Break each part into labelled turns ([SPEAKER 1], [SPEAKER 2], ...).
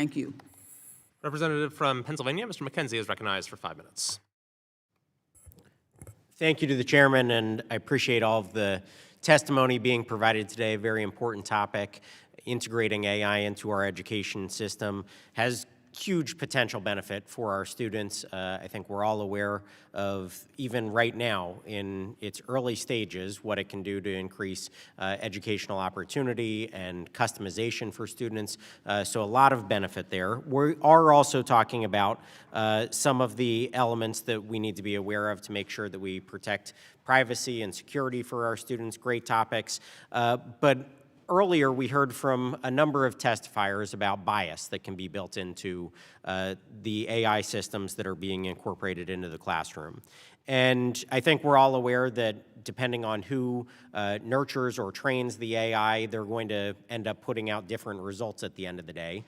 [SPEAKER 1] Thank you.
[SPEAKER 2] Representative from Pennsylvania, Mr. Mackenzie, is recognized for 5 minutes.
[SPEAKER 3] Thank you to the chairman, and I appreciate all of the testimony being provided today. A very important topic. Integrating AI into our education system has huge potential benefit for our students. I think we're all aware of, even right now in its early stages, what it can do to increase educational opportunity and customization for students. So a lot of benefit there. We are also talking about some of the elements that we need to be aware of to make sure that we protect privacy and security for our students. Great topics. But earlier, we heard from a number of testifiers about bias that can be built into the AI systems that are being incorporated into the classroom. And I think we're all aware that depending on who nurtures or trains the AI, they're going to end up putting out different results at the end of the day.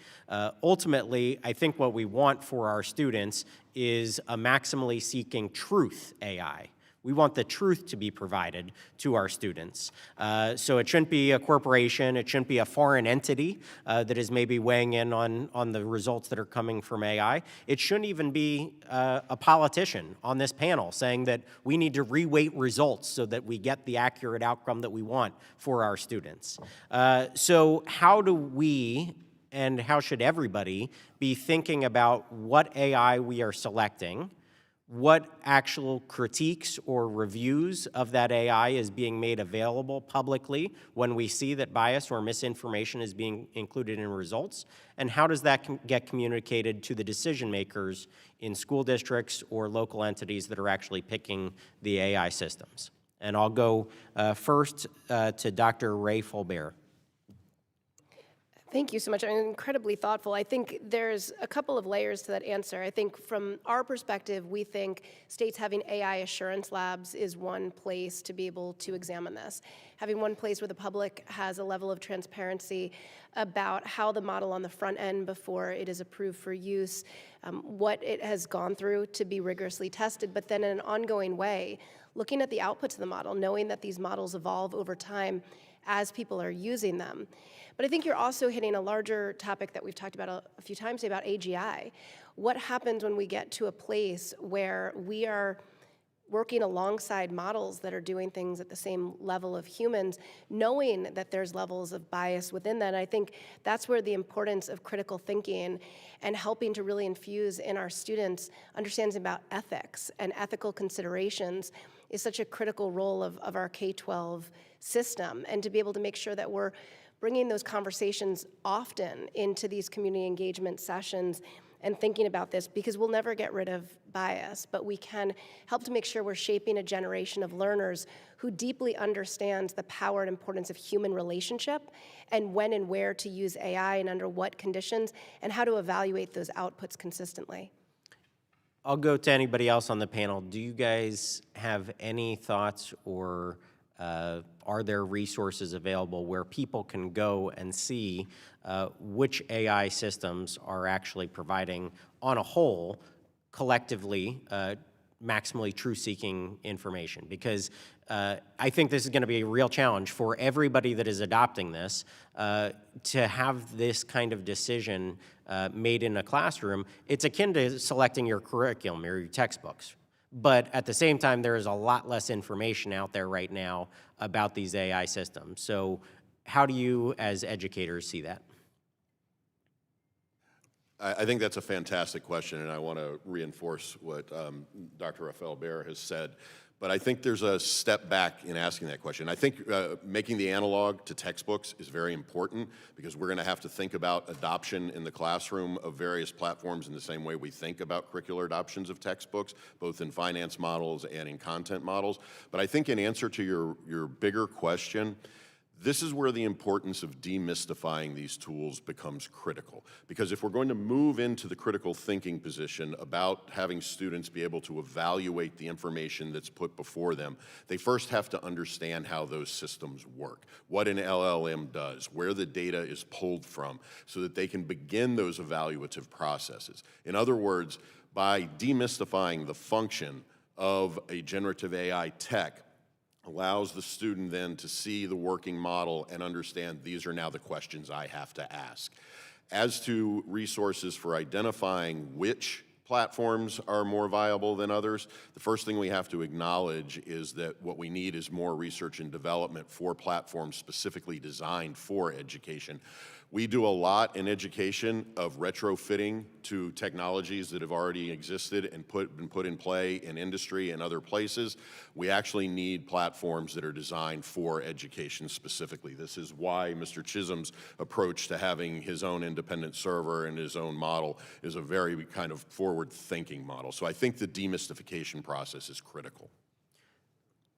[SPEAKER 3] Ultimately, I think what we want for our students is a maximally seeking truth AI. We want the truth to be provided to our students. So it shouldn't be a corporation, it shouldn't be a foreign entity that is maybe weighing in on the results that are coming from AI. It shouldn't even be a politician on this panel saying that we need to reweight results so that we get the accurate outcome that we want for our students. So how do we, and how should everybody, be thinking about what AI we are selecting, what actual critiques or reviews of that AI is being made available publicly when we see that bias or misinformation is being included in results, and how does that get communicated to the decision makers in school districts or local entities that are actually picking the AI systems? And I'll go first to Dr. Rafal-Baer.
[SPEAKER 4] Thank you so much. Incredibly thoughtful. I think there's a couple of layers to that answer. I think from our perspective, we think states having AI assurance labs is one place to be able to examine this. Having one place where the public has a level of transparency about how the model on the front end before it is approved for use, what it has gone through to be rigorously tested, but then in an ongoing way, looking at the outputs of the model, knowing that these models evolve over time as people are using them. But I think you're also hitting a larger topic that we've talked about a few times today about AGI. What happens when we get to a place where we are working alongside models that are doing things at the same level of humans, knowing that there's levels of bias within that? And I think that's where the importance of critical thinking and helping to really infuse in our students understanding about ethics and ethical considerations is such a critical role of our K-12 system, and to be able to make sure that we're bringing those conversations often into these community engagement sessions and thinking about this, because we'll never get rid of bias, but we can help to make sure we're shaping a generation of learners who deeply understands the power and importance of human relationship and when and where to use AI and under what conditions and how to evaluate those outputs consistently.
[SPEAKER 3] I'll go to anybody else on the panel. Do you guys have any thoughts, or are there resources available where people can go and see which AI systems are actually providing, on a whole, collectively, maximally truth-seeking information? Because I think this is going to be a real challenge for everybody that is adopting this to have this kind of decision made in a classroom. It's akin to selecting your curriculum or your textbooks. But at the same time, there is a lot less information out there right now about these AI systems. So how do you, as educators, see that?
[SPEAKER 5] I think that's a fantastic question, and I want to reinforce what Dr. Rafal-Baer has said. But I think there's a step back in asking that question. I think making the analog to textbooks is very important, because we're going to have to think about adoption in the classroom of various platforms in the same way we think about curricular adoptions of textbooks, both in finance models and in content models. But I think in answer to your bigger question, this is where the importance of demystifying these tools becomes critical. Because if we're going to move into the critical thinking position about having students be able to evaluate the information that's put before them, they first have to understand how those systems work, what an LLM does, where the data is pulled from, so that they can begin those evaluative processes. In other words, by demystifying the function of a generative AI tech, allows the student then to see the working model and understand these are now the questions I have to ask. As to resources for identifying which platforms are more viable than others, the first thing we have to acknowledge is that what we need is more research and development for platforms specifically designed for education. We do a lot in education of retrofitting to technologies that have already existed and been put in play in industry and other places. We actually need platforms that are designed for education specifically. This is why Mr. Chisholm's approach to having his own independent server and his own model is a very kind of forward-thinking model. So I think the demystification process is critical.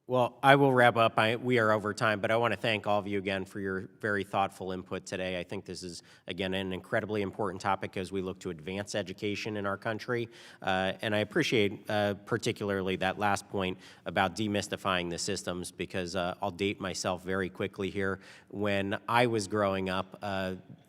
[SPEAKER 3] Well, I will wrap up. We are over time, but I want to thank all of you again for your very thoughtful input today. I think this is, again, an incredibly important topic as we look to advance education in our country. And I appreciate particularly that last point about demystifying the systems, because I'll date myself very quickly here. When I was growing up,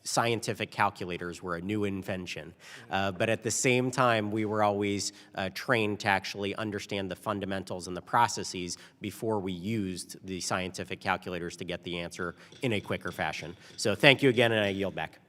[SPEAKER 3] scientific calculators were a new invention. But at the same time, we were always trained to actually understand the fundamentals and the processes before we used the scientific calculators to get the answer in a quicker fashion. So thank you again, and I yield back.